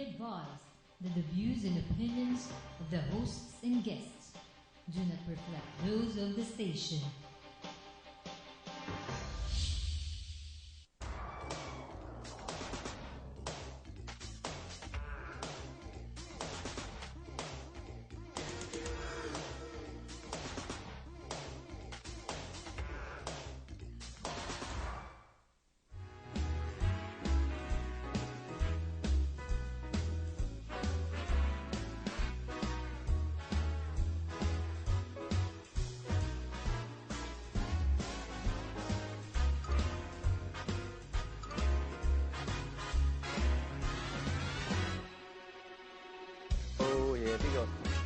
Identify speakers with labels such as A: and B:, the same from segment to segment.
A: advised that the views and opinions of the hosts and guests do not reflect those of the station.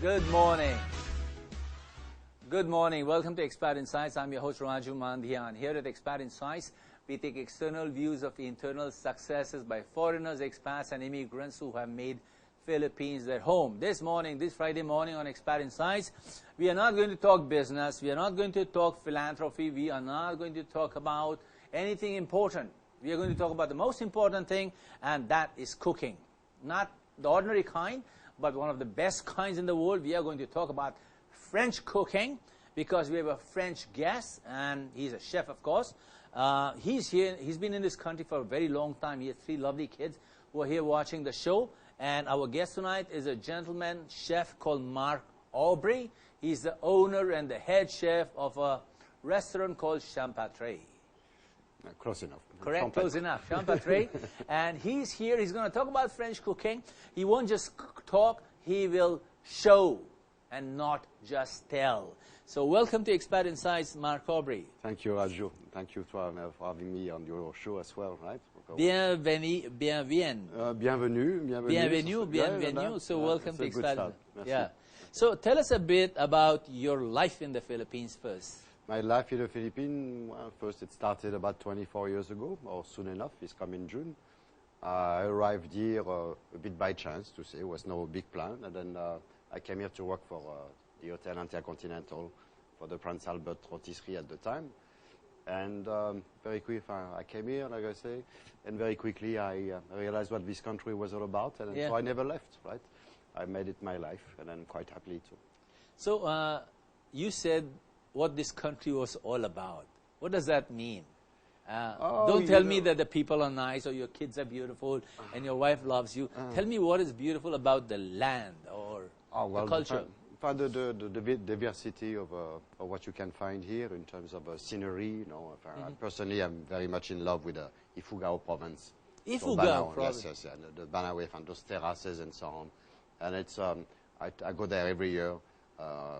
B: Good morning. Good morning. Welcome to Expat Insights. I'm your host Raju Mandhian. Here at Expat Insights, we take external views of the internal successes by foreigners, expats, and immigrants who have made Philippines their home. This morning, this Friday morning on Expat Insights, we are not going to talk business. We are not going to talk philanthropy. We are not going to talk about anything important. We are going to talk about the most important thing, and that is cooking. Not the ordinary kind, but one of the best kinds in the world. We are going to talk about French cooking because we have a French guest, and he's a chef, of course. He's here. He's been in this country for a very long time. He has 3 lovely kids who are here watching the show. And our guest tonight is a gentleman chef called Mark Aubrey. He's the owner and the head chef of a restaurant called Champatre.
C: Close enough.
B: Correct, close enough. Champatre. And he's here. He's going to talk about French cooking. He won't just talk. He will show and not just tell. So welcome to Expat Insights, Mark Aubrey.
C: Thank you, Raju. Thank you for having me on your show as well, right?
B: Bienvenue. Bienvenue. So welcome to Expat. Yeah. So tell us a bit about your life in the Philippines first.
C: My life in the Philippines, well, first it started about 24 years ago, or soon enough, it's coming June. I arrived here a bit by chance, to say, it was no big plan, and then I came here to work for the Hotel Intercontinental for the Prince Albert Rotisserie at the time. And very quick, I came here, like I say, and very quickly I realized what this country was all about, and so I never left, right? I made it my life, and I'm quite happy to.
B: So you said what this country was all about. What does that mean? Don't tell me that the people are nice or your kids are beautiful and your wife loves you. Tell me what is beautiful about the land or the culture.
C: The diversity of what you can find here in terms of scenery. You know, personally, I'm very much in love with the Ifugao province.
B: Ifugao province?
C: Yes, the Banawe, and those terraces and so on. And it's I go there every year.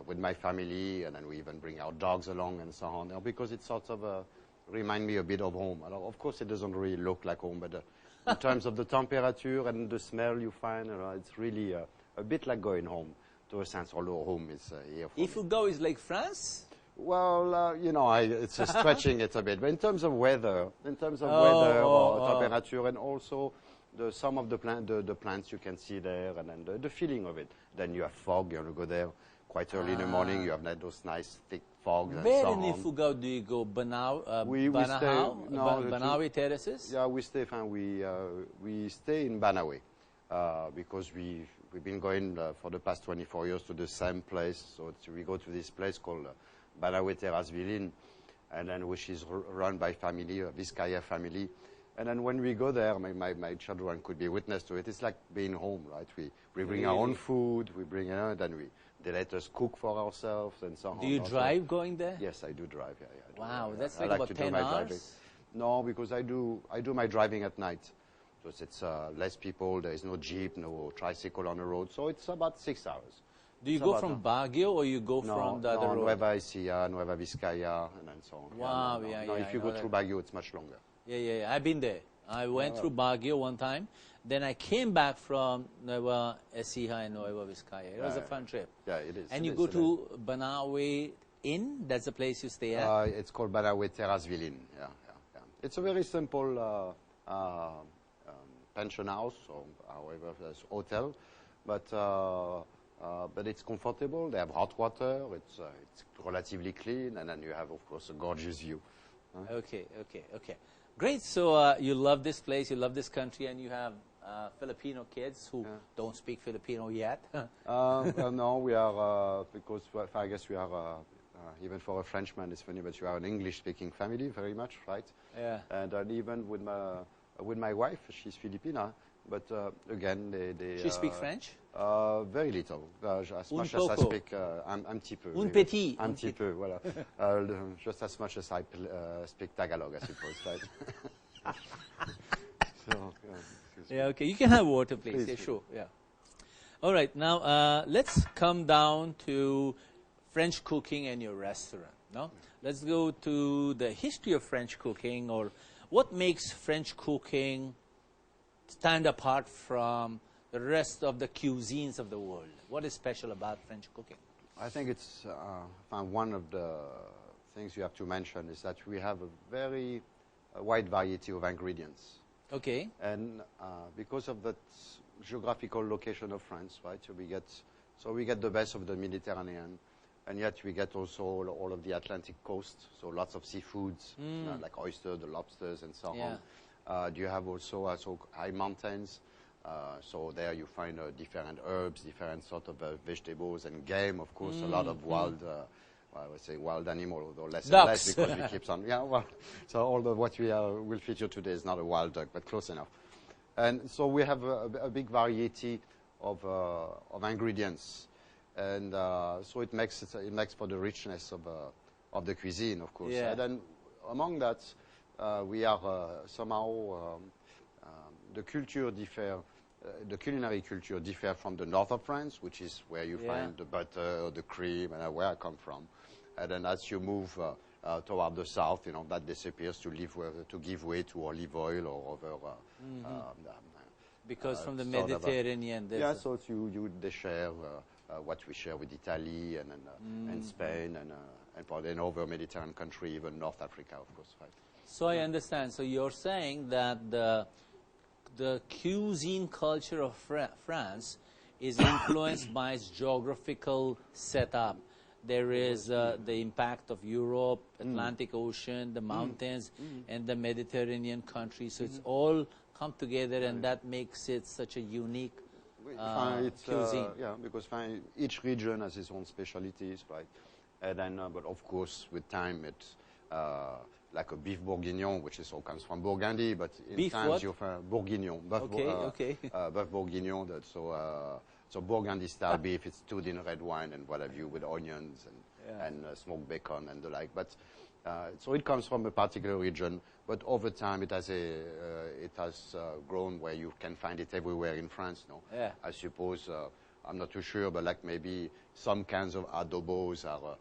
C: With my family, and then we even bring our dogs along and so on, because it sort of remind me a bit of home. Of course, it doesn't really look like home, but in terms of the temperature and the smell you find, it's really a bit like going home, to a sense, although home is here for
B: Ifugao is like France?
C: Well, it's stretching it a bit. But in terms of weather, or temperature, and also some of the plants you can see there, and then the feeling of it. Then you have fog, you go there quite early in the morning, you have those nice thick fogs and so on.
B: Where in Ifugao do you go? Banawe terraces?
C: Yeah, we stay in Banawe because we've been going for the past 24 years to the same place. So we go to this place called Banawe Terrace Villine, and then which is run by family, Vizcaya family. And then when we go there, my children could be witness to it. It's like being home, right? We bring our own food, then they let us cook for ourselves and so on.
B: Do you drive going there?
C: Yes, I do drive. Yeah,
B: wow, that's like about 10 hours?
C: No, because I do my driving at night. Because it's less people, there is no jeep, no tricycle on the road, so it's about 6 hours.
B: Do you go from Baguio or you go from the other road?
C: Nueva Ecija, Nueva Vizcaya, and so on.
B: Wow,
C: if you go through Baguio, it's much longer.
B: Yeah, I've been there. I went through Baguio one time. Then I came back from Nueva Ecija and Nueva Vizcaya. It was a fun trip.
C: Yeah, it is.
B: And you go to Banawe Inn? That's the place you stay at?
C: It's called Banawe Terrace Villine. Yeah. It's a very simple pension house, or however, hotel. But it's comfortable. They have hot water. It's relatively clean. And then you have, of course, a gorgeous view.
B: Okay. Great. So you love this place, you love this country, and you have Filipino kids who don't speak Filipino yet.
C: No, we are, because well, I guess we are, even for a Frenchman, it's funny, but you are an English-speaking family, very much, right?
B: Yeah.
C: And even with my wife, she's Filipina, but again, they
B: She speaks French?
C: Very little. As
B: Un
C: much as I
B: poco.
C: speak, un petit peu.
B: Un petit.
C: Un petit peu, voilà. Just as much as I speak Tagalog, I suppose, right? So, excuse me.
B: Yeah, okay. You can have water, please.
C: Please,
B: Yeah,
C: please.
B: sure. Yeah. All right. Now, let's come down to French cooking and your restaurant. No? Let's go to the history of French cooking, or what makes French cooking stand apart from the rest of the cuisines of the world. What is special about French cooking?
C: I think it's one of the things you have to mention is that we have a very wide variety of ingredients.
B: Okay.
C: And because of that geographical location of France, right, so we get the best of the Mediterranean, and yet we get also all of the Atlantic coast, so lots of seafoods, like oysters, the lobsters, and so
B: Yeah.
C: on. You have also high mountains, so there you find different herbs, different sort of vegetables, and game, of course, a lot of wild, I would say wild animal, although less and less
B: Ducks.
C: because we keep some. Yeah, well, so all of what we will feature today is not a wild duck, but close enough. And so we have a big variety of ingredients, and so it makes for the richness of the cuisine, of course.
B: Yeah.
C: And then among that, we are somehow the culture differ. The culinary culture differ from the north of France, which is where you find the butter, the cream, and where I come from. And then as you move toward the south, that disappears to give way to olive oil or other.
B: Because from the
C: sort of
B: Mediterranean, there's
C: Yeah, so they share what we share with Italy and Spain and probably in over Mediterranean country, even North Africa, of course, right?
B: So I understand. So you're saying that the cuisine culture of France is influenced by its geographical setup. There is the impact of Europe, Atlantic Ocean, the mountains, and the Mediterranean countries. So it's all come together, and that makes it such a unique cuisine.
C: Yeah, because each region has its own specialties, right? And then, but of course, with time, it's like a beef bourguignon, which is all comes from Burgundy, but in
B: Beef
C: times
B: what?
C: you find bourguignon,
B: Okay.
C: beef bourguignon. So Burgundy style beef, it's stewed in red wine and what have you, with onions and smoked bacon and the like. But so it comes from a particular region, but over time it has grown where you can find it everywhere in France. No,
B: Yeah.
C: I suppose I'm not too sure, but like maybe some kinds of adobos are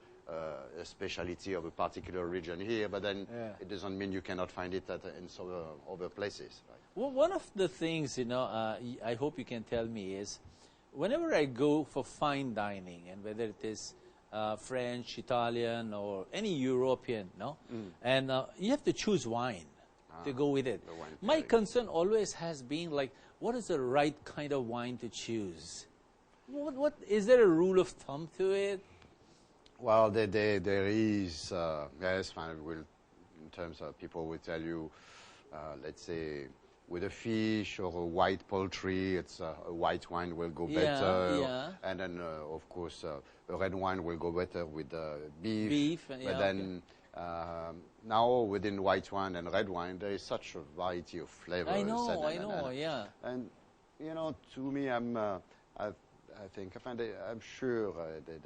C: a specialty of a particular region here, but then it doesn't mean you cannot find it in some other places. Right?
B: Well, one of the things, I hope you can tell me is, whenever I go for fine dining, and whether it is French, Italian, or any European, and you have to choose wine to go with it.
C: The wine
B: My
C: pairing.
B: concern always has been like, what is the right kind of wine to choose? What is there a rule of thumb to it?
C: Well, there is, yes, in terms of people will tell you, let's say, with a fish or a white poultry, it's a white wine will go better.
B: Yeah.
C: And then, of course, a red wine will go better with beef.
B: Beef,
C: But then, now within white wine and red wine, there is such a variety of flavors.
B: I know,
C: and,
B: yeah.
C: And, to me, I'm sure that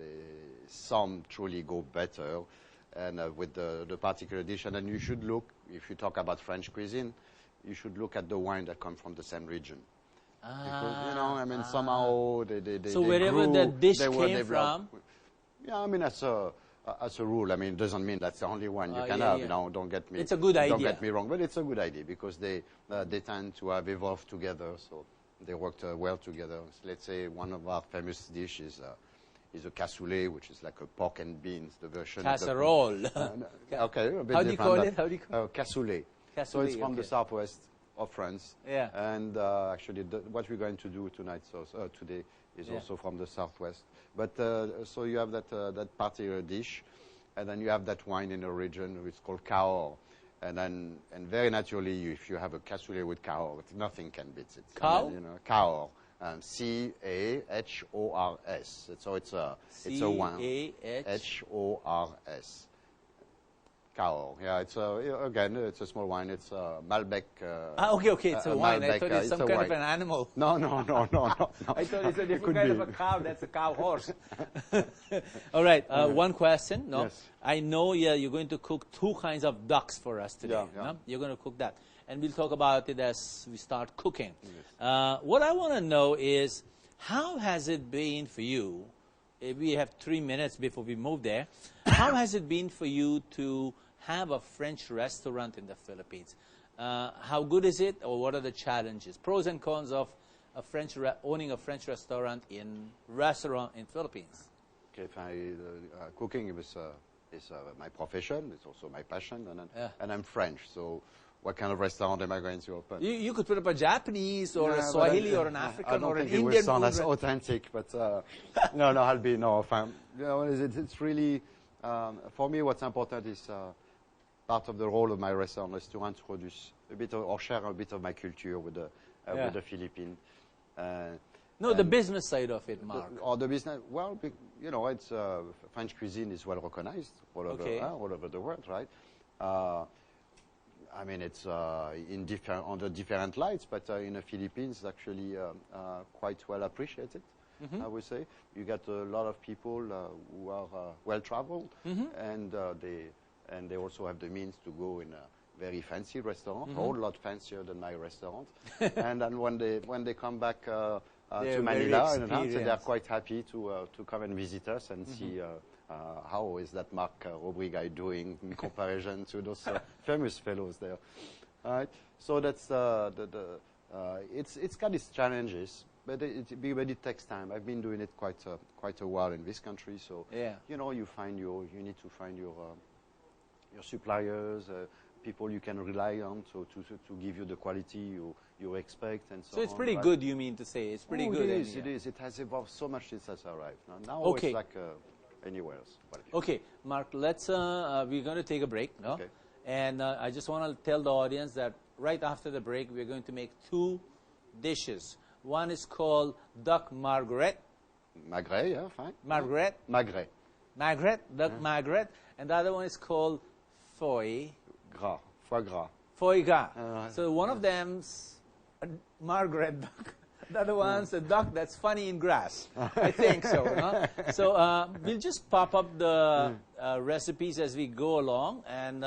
C: some truly go better, and with the particular dish. And then you should look, if you talk about French cuisine, you should look at the wine that come from the same region. Because, somehow
B: So wherever the dish came from?
C: Yeah, as a rule, it doesn't mean that's the only one you can have. Don't get me.
B: It's a good idea.
C: Don't get me wrong, but it's a good idea because they tend to have evolved together, so they worked well together. So let's say one of our famous dishes is a cassoulet, which is like a pork and beans, the version.
B: Casserole.
C: Okay, a bit
B: How do you
C: different,
B: call
C: but,
B: it? How do you call
C: cassoulet. So
B: Cassoulet,
C: it's from the
B: okay.
C: southwest of France.
B: Yeah.
C: And actually, what we're going to do today is also from the southwest. But so you have that particular dish, and then you have that wine in a region. It's called Cahors, and very naturally, if you have a cassoulet with caor, nothing can beat it.
B: Cow?
C: You know, caor. C-A-H-O-R-S. So it's a wine. H-O-R-S. Caor. Yeah, it's again, it's a small wine. It's a Malbec.
B: Okay, it's a wine. I thought it's some kind of an animal.
C: No.
B: I thought it's a different kind of a cow. That's a cow horse. All right, one question. No,
C: Yes.
B: I know you're going to cook 2 kinds of ducks for us today.
C: Yeah.
B: No? You're going to cook that. And we'll talk about it as we start cooking. Yes. What I want to know is, how has it been for you? We have 3 minutes before we move there. How has it been for you to have a French restaurant in the Philippines? How good is it, or what are the challenges? Pros and cons of owning a French restaurant in Philippines.
C: Okay, cooking is my profession. It's also my passion, and I'm French. So, what kind of restaurant am I going to open?
B: You could put up a Japanese or a Swahili or an African or an Indian.
C: I don't think it will sound as authentic, but I'll be it's really for me. What's important is part of the role of my restaurant is to introduce a bit of, or share a bit of my culture with the Philippines.
B: No, the business side of it, Mark.
C: Or the business, well, it's French cuisine is well recognized all over the world, right? I mean, it's under different lights, but in the Philippines, it's actually quite well appreciated. I would say you get a lot of people who are well traveled, and they also have the means to go in a very fancy restaurant, a whole lot fancier than my restaurant. And then when they come back to Manila, they're quite happy to come and visit us and see how is that Marc Aubry guy doing in comparison to those famous fellows there. Right? So that's it's got its challenges, but it takes time. I've been doing it quite a while in this country, so you need to find your suppliers, people you can rely on, so to give you the quality you expect, and so on.
B: So it's pretty good, you mean to say? It's pretty good.
C: It is. It has evolved so much since I arrived. Now it's like anywhere else.
B: Okay, Mark, let's, we're going to take a break, no?
C: Okay.
B: And I just want to tell the audience that right after the break, we're going to make 2 dishes. One is called duck margaret.
C: Magret, yeah, fine.
B: Margaret.
C: Magret.
B: Magret, duck Margaret. And the other one is called foie
C: gras. Foie gras.
B: Foie gras. So one of them's a Margaret duck. The other one's a duck that's funny in grass. I think so. No? So we'll just pop up the recipes as we go along, and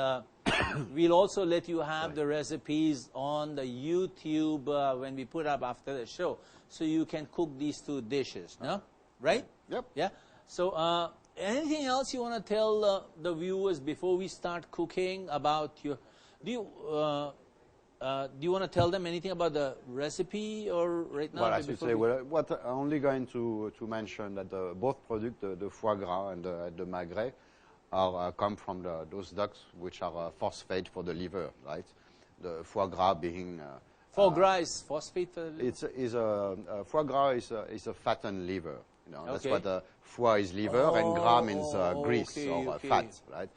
B: we'll also let you have the recipes on the YouTube when we put up after the show, so you can cook these 2 dishes. No, right?
C: Yep.
B: Yeah. So anything else you want to tell the viewers before we start cooking about your? Do you want to tell them anything about the recipe, or right now?
C: Well, I should say, I'm only going to mention that both products, the foie gras and the magret, come from those ducks which are phosphate for the liver, right? The foie gras being
B: foie gras is phosphate for the liver.
C: Foie gras is a fattened liver. That's what foie is, liver, and gras means grease or fat, right?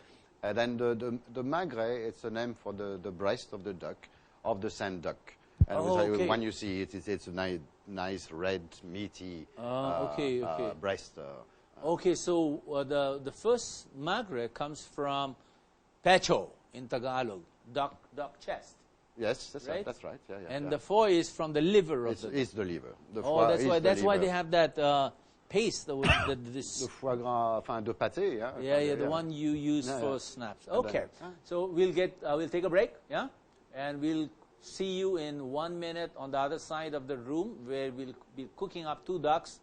C: And then the magret, it's a name for the breast of the duck, of the sand duck. And when you see it, it's a nice red, meaty breast.
B: Okay, so the first magret comes from pecho in Tagalog, duck chest.
C: Yes, that's right. Yeah,
B: and the foie is from the liver of the duck.
C: It's the liver.
B: That's why they have that paste.
C: The foie gras, the pâté, yeah.
B: The one you use for snaps. Okay, so we'll take a break, and we'll see you in 1 minute on the other side of the room, where we'll be cooking up 2 ducks,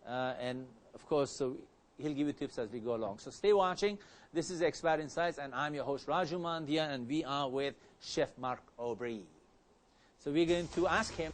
B: and of course, so he'll give you tips as we go along. So stay watching. This is Expat Insights, and I'm your host Raju Mandhia, and we are with Chef Marc Aubry. So we're going to ask him.